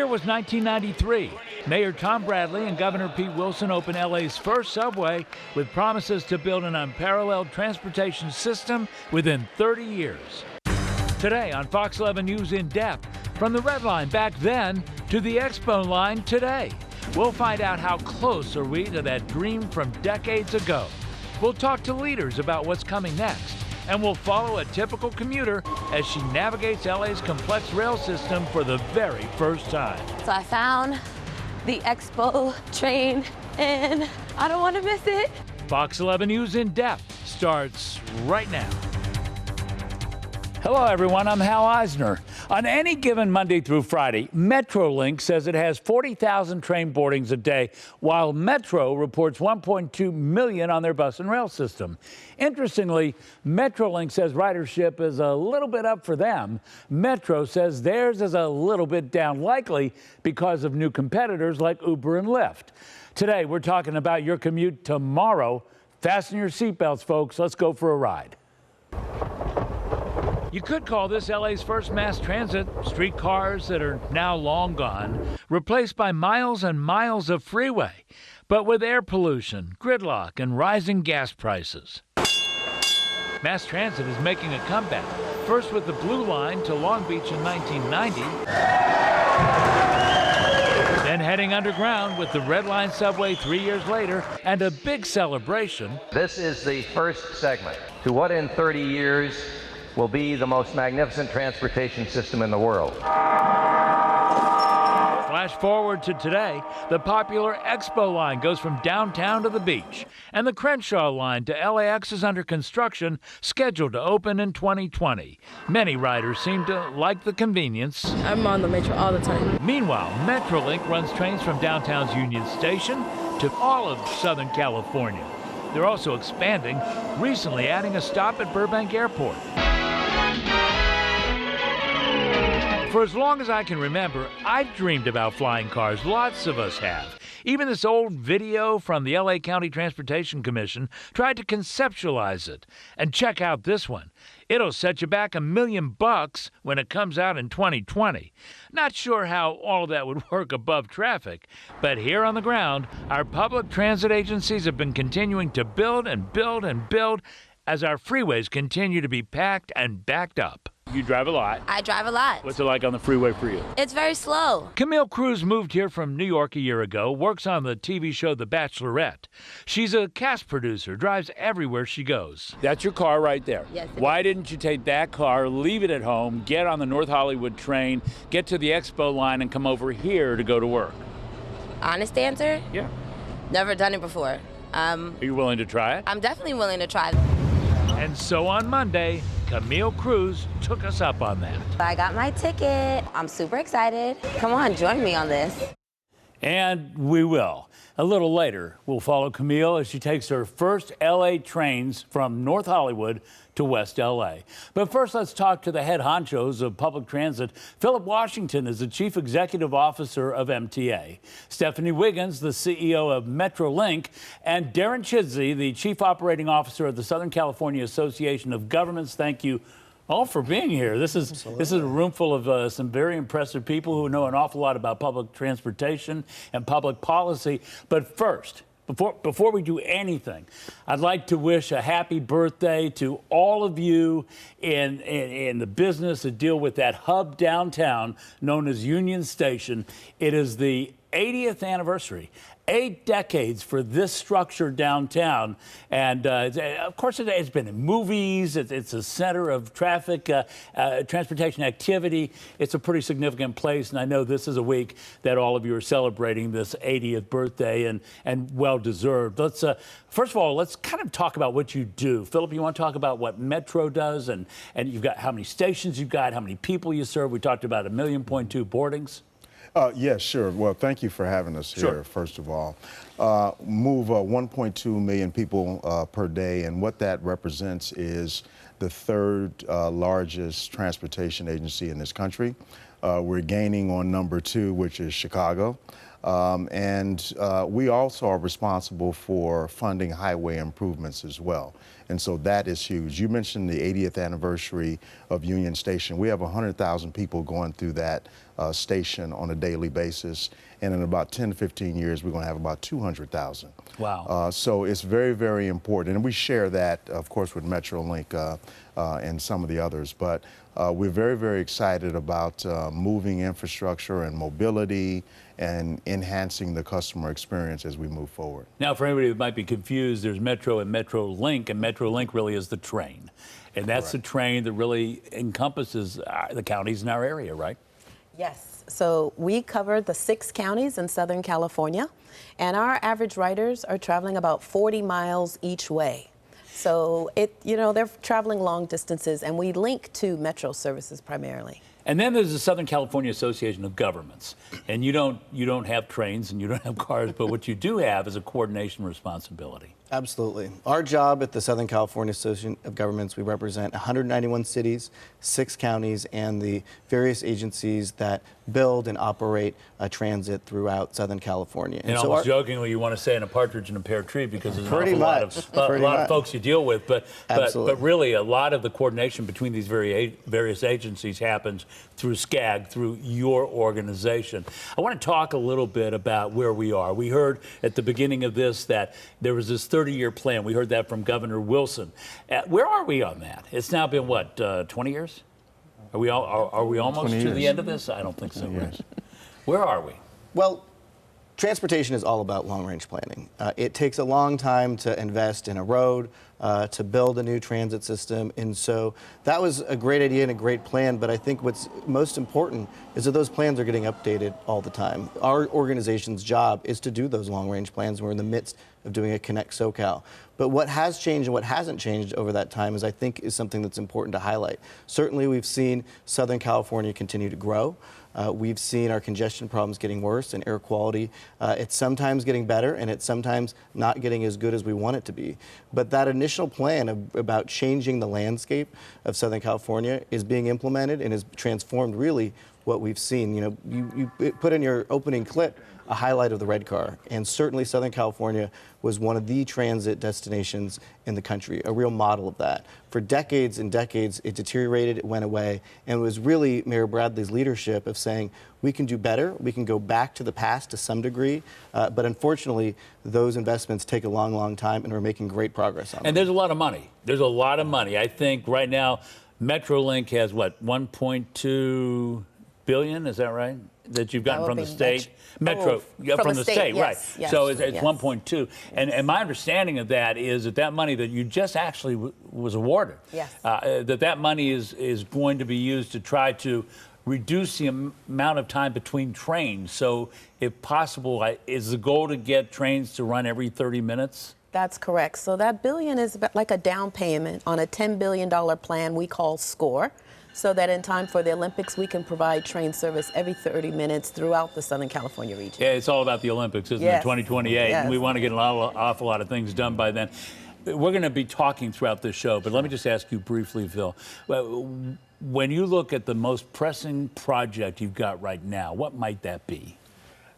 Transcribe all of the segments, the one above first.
year was 1993. Mayor Tom Bradley and Governor Pete Wilson opened LA's first subway with promises to build an unparalleled transportation system within 30 years. Today on Fox 11 News In Depth, from the Red Line back then to the Expo line today. We'll find out how close are we to that dream from decades ago. We'll talk to leaders about what's coming next. And we'll follow a typical commuter as she navigates LA's complex rail system for the very first time. So I found the Expo train and I don't want to miss it. Fox 11 News In Depth starts right now. Hello everyone, I'm Hal Eisner. On any given Monday through Friday, Metrolink says it has 40,000 train boardings a day, while Metro reports 1.2 million on their bus and rail system. Interestingly, Metrolink says ridership is a little bit up for them. Metro says theirs is a little bit down, likely because of new competitors like Uber and Lyft. Today, we're talking about your commute tomorrow. Fasten your seatbelts, folks. Let's go for a ride. You could call this LA's first mass transit, streetcars that are now long gone, replaced by miles and miles of freeway, but with air pollution, gridlock, and rising gas prices. Mass transit is making a comeback, first with the Blue Line to Long Beach in 1990, then heading underground with the Red Line subway 3 years later, and a big celebration. This is the first segment to what in 30 years will be the most magnificent transportation system in the world. Flash forward to today, the popular Expo line goes from downtown to the beach, and the Crenshaw line to LAX is under construction, scheduled to open in 2020. Many riders seem to like the convenience. I'm on the Metro all the time. Meanwhile, Metrolink runs trains from downtown's Union Station to all of Southern California. They're also expanding, recently adding a stop at Burbank Airport. For as long as I can remember, I've dreamed about flying cars. Lots of us have. Even this old video from the LA County Transportation Commission tried to conceptualize it. And check out this one. It'll set you back $1 million when it comes out in 2020. Not sure how all of that would work above traffic, but here on the ground, our public transit agencies have been continuing to build and build and build as our freeways continue to be packed and backed up. You drive a lot. I drive a lot. What's it like on the freeway for you? It's very slow. Camille Cruz moved here from New York a year ago, works on the TV show The Bachelorette. She's a cast producer, drives everywhere she goes. That's your car right there. Yes. Why didn't you take that car, leave it at home, get on the North Hollywood train, get to the Expo line, and come over here to go to work? Honest answer? Yeah. Never done it before. Are you willing to try it? I'm definitely willing to try. And so on Monday, Camille Cruz took us up on that. I got my ticket. I'm super excited. Come on, join me on this. And we will. A little later, we'll follow Camille as she takes her first LA trains from North Hollywood to West LA. But first, let's talk to the head honchos of public transit. Philip Washington is the Chief Executive Officer of MTA. Stephanie Wiggins, the CEO of Metrolink, and Darren Chidsey, the Chief Operating Officer of the Southern California Association of Governments. Thank you all for being here. This is a room full of some very impressive people who know an awful lot about public transportation and public policy. But first, before we do anything, I'd like to wish a happy birthday to all of you in the business that deal with that hub downtown known as Union Station. It is the 80th anniversary. 8 decades for this structure downtown. And of course, it's been in movies. It's a center of traffic, transportation activity. It's a pretty significant place. And I know this is a week that all of you are celebrating this 80th birthday and well-deserved. Let's, first of all, let's kind of talk about what you do. Philip, you want to talk about what Metro does and you've got how many stations you've got, how many people you serve. We talked about 1.2 million boardings. Yes, sure. Well, thank you for having us here, first of all. Move 1.2 million people per day, and what that represents is the third largest transportation agency in this country. We're gaining on number 2, which is Chicago. And we also are responsible for funding highway improvements as well. And so that is huge. You mentioned the 80th anniversary of Union Station. We have 100,000 people going through that station on a daily basis. And in about 10 to 15 years, we're going to have about 200,000. Wow. So it's very, very important. And we share that, of course, with Metrolink and some of the others. But we're very, very excited about moving infrastructure and mobility and enhancing the customer experience as we move forward. Now, for anybody that might be confused, there's Metro and Metrolink, and Metrolink really is the train. And that's the train that really encompasses the counties in our area, right? Yes. So we cover the 6 counties in Southern California, and our average riders are traveling about 40 miles each way. So they're traveling long distances, and we link to Metro services primarily. And then there's the Southern California Association of Governments. And you don't have trains and you don't have cars, but what you do have is a coordination responsibility. Absolutely. Our job at the Southern California Association of Governments, we represent 191 cities, 6 counties, and the various agencies that build and operate transit throughout Southern California. And so almost jokingly, you want to say in a partridge in a pear tree because there's an Pretty awful lot much. of folks you deal with. But really, a lot of the coordination between these various agencies happens through SCAG, through your organization. I want to talk a little bit about where we are. We heard at the beginning of this that there was this 30-year plan. We heard that from Governor Wilson. Where are we on that? It's now been, what, 20 years? Are we almost to the end of this? I don't think so. Yes. Where are we? Well, transportation is all about long-range planning. It takes a long time to invest in a road, to build a new transit system, and so that was a great idea and a great plan, but I think what's most important is that those plans are getting updated all the time. Our organization's job is to do those long-range plans. We're in the midst of doing a Connect SoCal. But what has changed and what hasn't changed over that time is something that's important to highlight. Certainly we've seen Southern California continue to grow. We've seen our congestion problems getting worse and air quality. It's sometimes getting better and it's sometimes not getting as good as we want it to be. But that initial plan about changing the landscape of Southern California is being implemented and has transformed really what we've seen. You put in your opening clip a highlight of the red car, and certainly Southern California was one of the transit destinations in the country, a real model of that. For decades and decades, it deteriorated, it went away, and it was really Mayor Bradley's leadership of saying, we can do better, we can go back to the past to some degree, but unfortunately, those investments take a long, long time, and we're making great progress on them. And there's a lot of money. There's a lot of money. I think right now, Metrolink has, what, 1.2 billion, is that right? That you've gotten from the state? Metro, from the state, yes, right. yes, so it's yes. 1.2. And my understanding of that is that money that you just actually was awarded, yes. that money is going to be used to try to reduce the amount of time between trains. So if possible, is the goal to get trains to run every 30 minutes? That's correct. So that billion is like a down payment on a $10 billion plan we call SCORE, so that in time for the Olympics, we can provide train service every 30 minutes throughout the Southern California region. Yeah, it's all about the Olympics, isn't it? 2028. Yes. And we want to get an awful lot of things done by then. We're going to be talking throughout this show, but let me just ask you briefly, Phil. When you look at the most pressing project you've got right now, what might that be?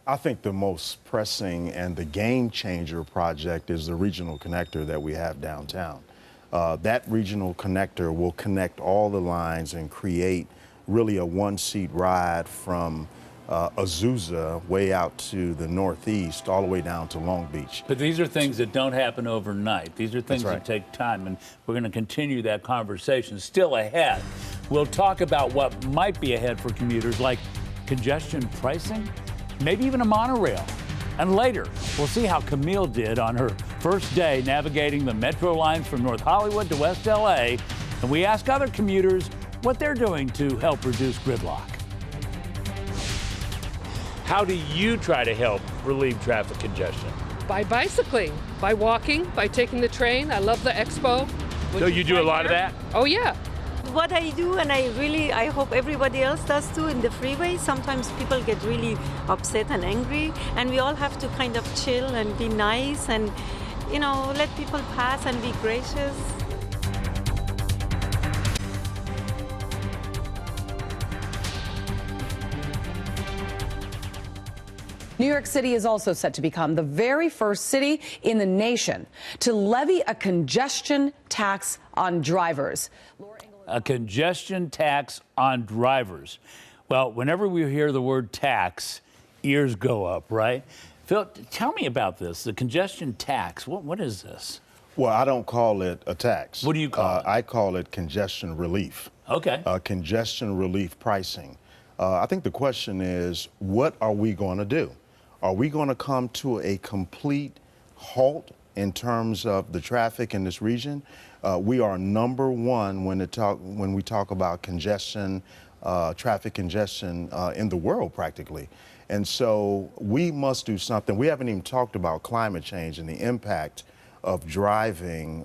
I think the most pressing and the game changer project is the regional connector that we have downtown. That regional connector will connect all the lines and create really a one-seat ride from Azusa way out to the northeast, all the way down to Long Beach. But these are things that don't happen overnight. These are things That's right. that take time, and we're going to continue that conversation. Still ahead, we'll talk about what might be ahead for commuters, like congestion pricing, maybe even a monorail. And later, we'll see how Camille did on her first day navigating the metro lines from North Hollywood to West LA. And we ask other commuters what they're doing to help reduce gridlock. How do you try to help relieve traffic congestion? By bicycling, by walking, by taking the train. I love the expo. So you do a lot of that? Oh, yeah. What I do, and I hope everybody else does too, in the freeway, sometimes people get really upset and angry, and we all have to kind of chill and be nice and, let people pass and be gracious. New York City is also set to become the very first city in the nation to levy a congestion tax on drivers. A congestion tax on drivers. Well, whenever we hear the word tax, ears go up, right? Phil, tell me about this, the congestion tax. What is this? Well, I don't call it a tax. What do you call it? I call it congestion relief. Okay. Congestion relief pricing. I think the question is, what are we going to do? Are we going to come to a complete halt in terms of the traffic in this region? We are number one when we talk about congestion, traffic congestion in the world practically. And so we must do something. We haven't even talked about climate change and the impact of driving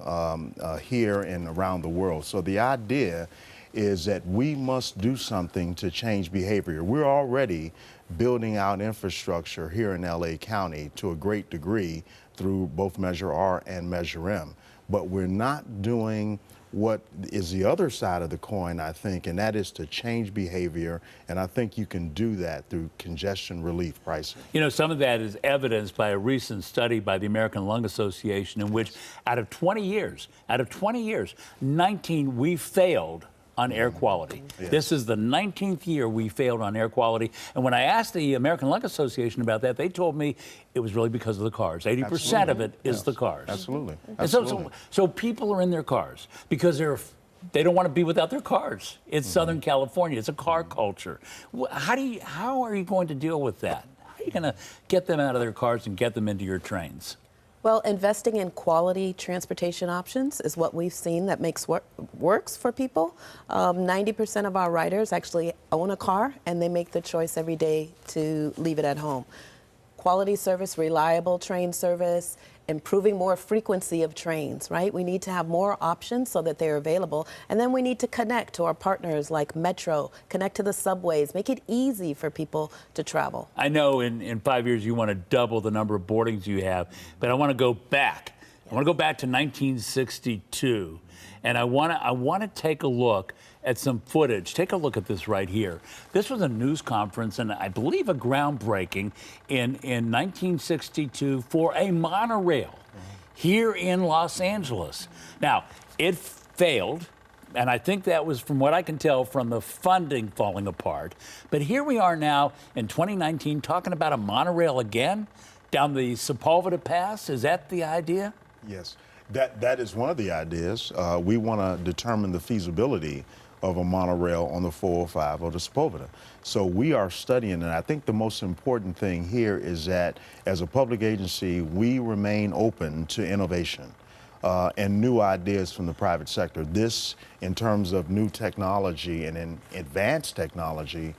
here and around the world. So the idea is that we must do something to change behavior. We're already building out infrastructure here in LA County to a great degree through both Measure R and Measure M. But we're not doing what is the other side of the coin, I think, and that is to change behavior. And I think you can do that through congestion relief pricing. You know, some of that is evidenced by a recent study by the American Lung Association in which out of 20 years, 19 we failed on air quality. Yes. This is the 19th year we failed on air quality. And when I asked the American Lung Association about that, they told me it was really because of the cars. 80% of it is the cars. Absolutely. And so people are in their cars because they don't want to be without their cars. It's Southern California. It's a car culture. How are you going to deal with that? How are you going to get them out of their cars and get them into your trains? Well, investing in quality transportation options is what we've seen that works for people. 90% of our riders actually own a car, and they make the choice every day to leave it at home. Quality service, reliable train service, improving more frequency of trains, right? We need to have more options so that they're available. And then we need to connect to our partners like Metro, connect to the subways, make it easy for people to travel. I know in 5 years you want to double the number of boardings you have, but I want to go back. I want to go back to 1962, and I want to take a look at some footage. Take a look at this right here. This was a news conference and I believe a groundbreaking in 1962 for a monorail here in Los Angeles. Now, it failed, and I think that was, from what I can tell, from the funding falling apart. But here we are now in 2019 talking about a monorail again down the Sepulveda Pass. Is that the idea? Yes, that is one of the ideas. We want to determine the feasibility of a monorail on the 405 or the Sepulveda. So we are studying, and I think the most important thing here is that as a public agency, we remain open to innovation and new ideas from the private sector. This, in terms of new technology and in advanced technology,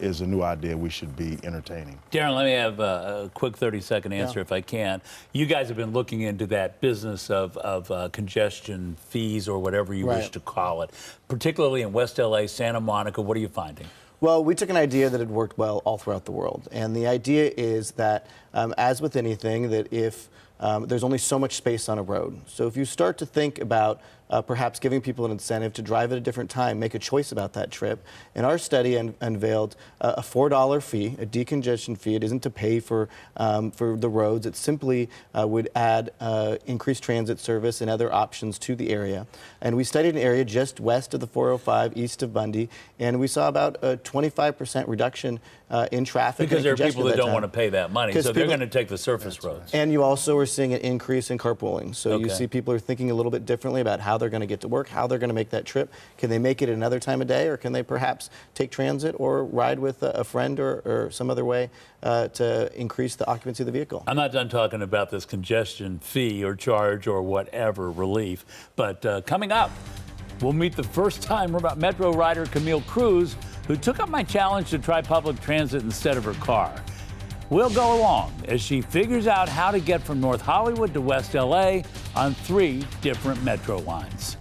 is a new idea we should be entertaining. Darren, let me have a quick 30-second answer if I can. You guys have been looking into that business of congestion fees or whatever you wish to call it, particularly in West LA, Santa Monica. What are you finding? Well, we took an idea that had worked well all throughout the world. And the idea is that, as with anything, that if there's only so much space on a road. So if you start to think about perhaps giving people an incentive to drive at a different time, make a choice about that trip. And our study unveiled a $4 fee, a decongestion fee. It isn't to pay for the roads. It simply would add increased transit service and other options to the area. And we studied an area just west of the 405, east of Bundy, and we saw about a 25% reduction in traffic. Because there are people that don't want to pay that money, so they're going to take the surface roads. And you also are seeing an increase in carpooling. So you see people are thinking a little bit differently about how they're going to get to work, how they're going to make that trip. Can they make it another time of day, or can they perhaps take transit or ride with a friend or some other way to increase the occupancy of the vehicle? I'm not done talking about this congestion fee or charge or whatever relief, but coming up, we'll meet the first-time Metro rider Camille Cruz, who took up my challenge to try public transit instead of her car. We'll go along as she figures out how to get from North Hollywood to West LA on 3 different Metro lines.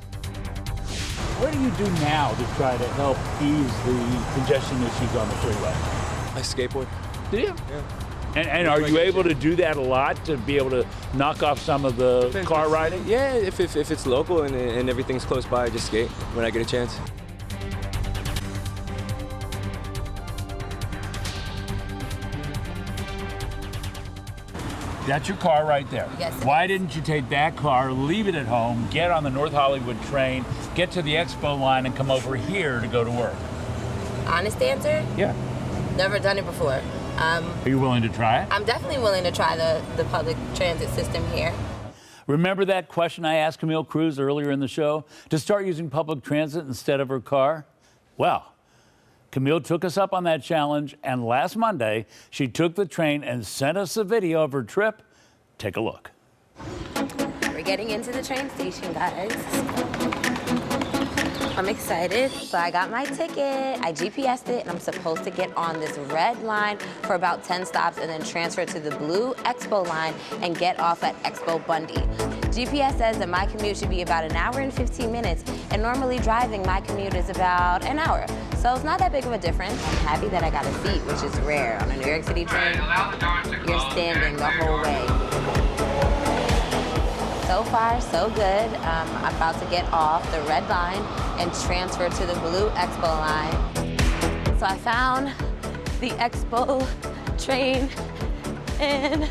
What do you do now to try to help ease the congestion issues on the freeway? I skateboard. Do you? Yeah. And are you able to do that a lot, to be able to knock off some of the car riding? Yeah, if it's local and everything's close by, I just skate when I get a chance. That's your car right there. Yes, it Why is. didn't you take that car, leave it at home, get on the North Hollywood train, get to the expo line, and come over here to go to work? Honest answer, Yeah. never done it before. Are you willing to try it? I'm definitely willing to try the public transit system here. Remember that question I asked Camille Cruz earlier in the show? To start using public transit instead of her car? Well, Camille took us up on that challenge, and last Monday, she took the train and sent us a video of her trip. Take a look. We're getting into the train station, guys. I'm excited. So I got my ticket, I GPS'd it, and I'm supposed to get on this red line for about 10 stops and then transfer to the blue Expo line and get off at Expo Bundy. GPS says that my commute should be about an hour and 15 minutes, and normally driving, my commute is about an hour. So it's not that big of a difference. I'm happy that I got a seat, which is rare. On a New York City train, you're standing the whole way. So far, so good. I'm about to get off the red line and transfer to the blue Expo line. So I found the Expo train, and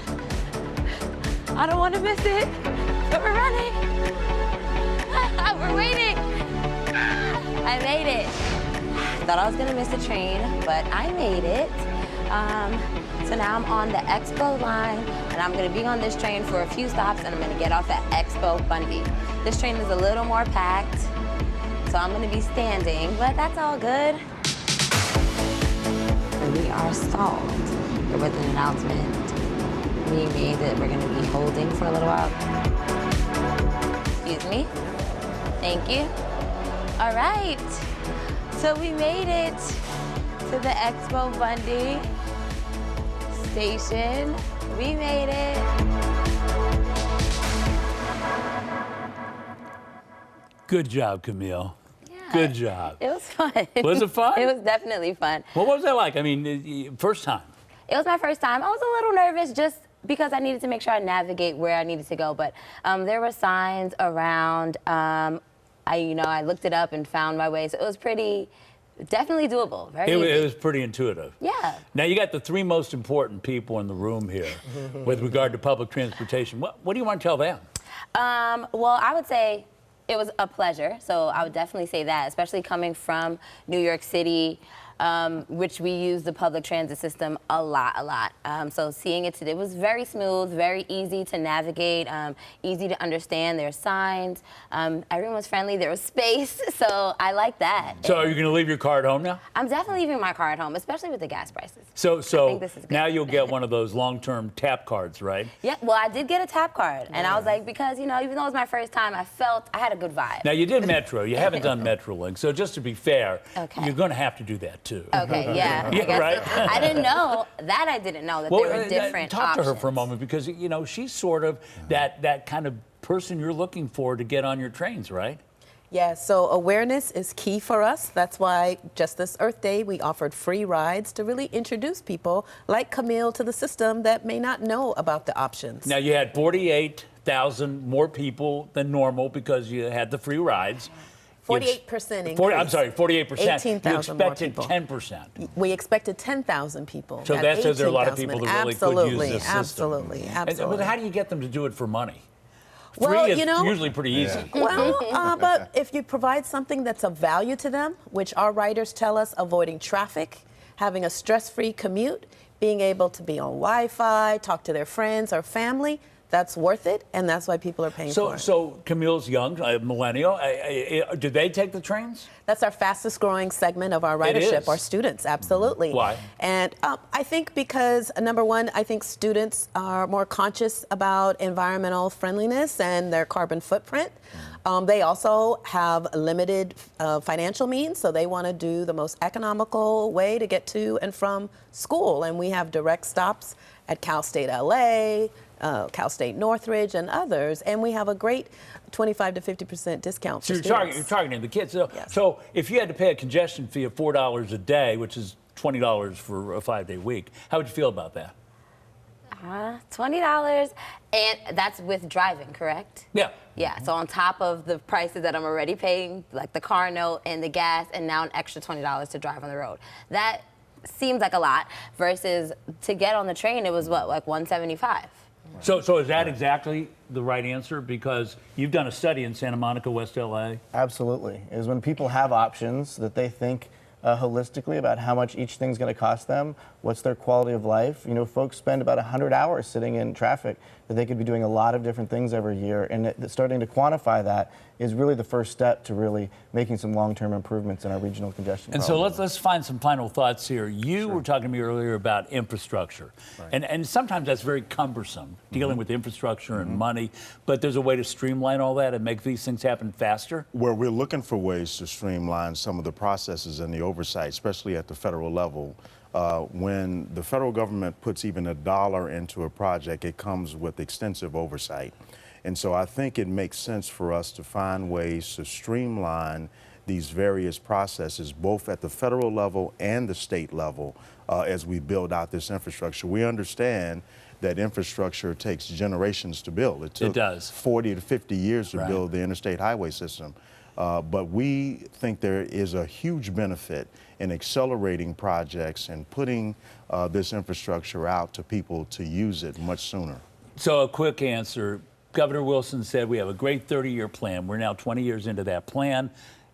I don't want to miss it. So we're running. We're waiting. I made it. Thought I was gonna miss the train, but I made it. So now I'm on the Expo line, and I'm gonna be on this train for a few stops, and I'm gonna get off at Expo Bundy. This train is a little more packed, so I'm gonna be standing, but that's all good. We are stalled with an announcement being made that we're gonna be holding for a little while. Excuse me. Thank you. All right. So we made it to the Expo Bundy station. We made it. Good job, Camille. Good job. It was fun. Was it fun? It was definitely fun. What was it like? I mean, first time. It was my first time. I was a little nervous just because I needed to make sure I navigate where I needed to go. But there were signs around. I looked it up and found my way. So it was definitely doable. Very easy. It was pretty intuitive. Yeah. Now you got the three most important people in the room here with regard to public transportation. What do you want to tell them? Well, I would say it was a pleasure. So I would definitely say that, especially coming from New York City, which we use the public transit system a lot. So seeing it today was very smooth, very easy to navigate, easy to understand. There's signs. Everyone was friendly. There was space. So I like that. So are you going to leave your car at home now? I'm definitely leaving my car at home, especially with the gas prices. So this is good. now you'll get one of those long-term tap cards, right? Yeah, well, I did get a tap card. And I was like, because, even though it was my first time, I had a good vibe. Now you did Metro. You haven't done Metrolink. So just to be fair, Okay. you're going to have to do that too. Okay, yeah. I guess right? so. I didn't know that there were different talk options. to her for a moment because, she's sort of that kind of person you're looking for to get on your trains, right? Yeah, so awareness is key for us. That's why just this Earth Day, we offered free rides to really introduce people like Camille to the system that may not know about the options. Now, you had 48,000 more people than normal because you had the free rides. 48% increase. I'm sorry, 48%. 18,000 more You expected people. 10%. We expected 10,000 people. So At that says there are a lot of 18,000. people that really could use this system. Absolutely. And how do you get them to do it for money? Well, Free is usually pretty easy. Well, but if you provide something that's of value to them, which our writers tell us, avoiding traffic, having a stress-free commute, being able to be on Wi-Fi, talk to their friends or family, that's worth it, and that's why people are paying for it. So Camille's young, millennial. Do they take the trains? That's our fastest growing segment of our ridership, our students, absolutely. Why? And I think because, number one, I think students are more conscious about environmental friendliness and their carbon footprint. They also have limited financial means, so they want to do the most economical way to get to and from school. And we have direct stops at Cal State LA, Cal State Northridge, and others. And we have a great 25 to 50% discount for students. You're targeting the kids. Yes. So if you had to pay a congestion fee of $4 a day, which is $20 for a 5-day week, how would you feel about that? $20, and that's with driving, correct? Yeah. Yeah, so on top of the prices that I'm already paying, like the car note and the gas, and now an extra $20 to drive on the road. That seems like a lot versus to get on the train, it was what, like $175? So is that exactly the right answer? Because you've done a study in Santa Monica, West LA. Absolutely. Is when people have options that they think holistically about how much each thing's going to cost them, what's their quality of life. You know, folks spend about 100 hours sitting in traffic that they could be doing a lot of different things every year, and starting to quantify that is really the first step to really making some long-term improvements in our regional congestion And problem. so let's find some final thoughts here. You were talking to me earlier about infrastructure, and sometimes that's very cumbersome, dealing with infrastructure and money, but there's a way to streamline all that and make these things happen faster? Where we're looking for ways to streamline some of the processes and the oversight, especially at the federal level. When the federal government puts even $1 into a project, it comes with extensive oversight. And so I think it makes sense for us to find ways to streamline these various processes, both at the federal level and the state level, as we build out this infrastructure. We understand that infrastructure takes generations to build. It took 40 to 50 years to build the interstate highway system. But we think there is a huge benefit in accelerating projects and putting this infrastructure out to people to use it much sooner. So a quick answer. Governor Wilson said we have a great 30-year plan. We're now 20 years into that plan.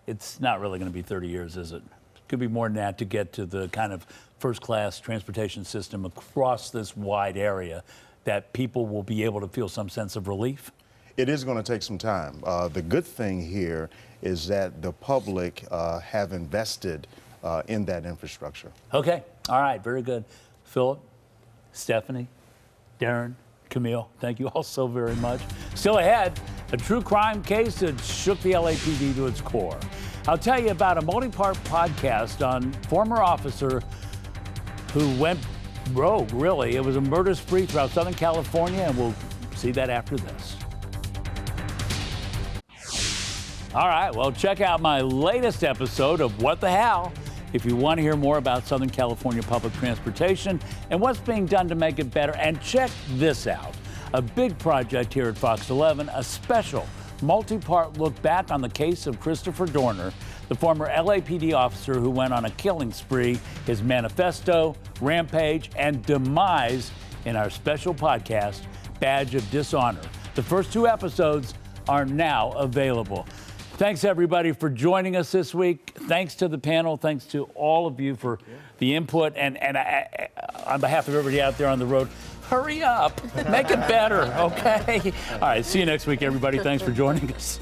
It's not really going to be 30 years, is it? It could be more than that to get to the kind of first-class transportation system across this wide area that people will be able to feel some sense of relief. It is going to take some time. The good thing here is that the public have invested in that infrastructure. Okay. All right. Very good. Philip, Stephanie, Darren, Camille, thank you all so very much. Still ahead, a true crime case that shook the LAPD to its core. I'll tell you about a multi-part podcast on former officer who went rogue, really. It was a murder spree throughout Southern California, and we'll see that after this. All right, well, check out my latest episode of What the Hell if you want to hear more about Southern California public transportation and what's being done to make it better. And check this out, a big project here at Fox 11, a special multi-part look back on the case of Christopher Dorner, the former LAPD officer who went on a killing spree, his manifesto, rampage, and demise in our special podcast, Badge of Dishonor. The first 2 episodes are now available. Thanks, everybody, for joining us this week. Thanks to the panel. Thanks to all of you for the input. And on behalf of everybody out there on the road, hurry up. Make it better, okay? All right, see you next week, everybody. Thanks for joining us.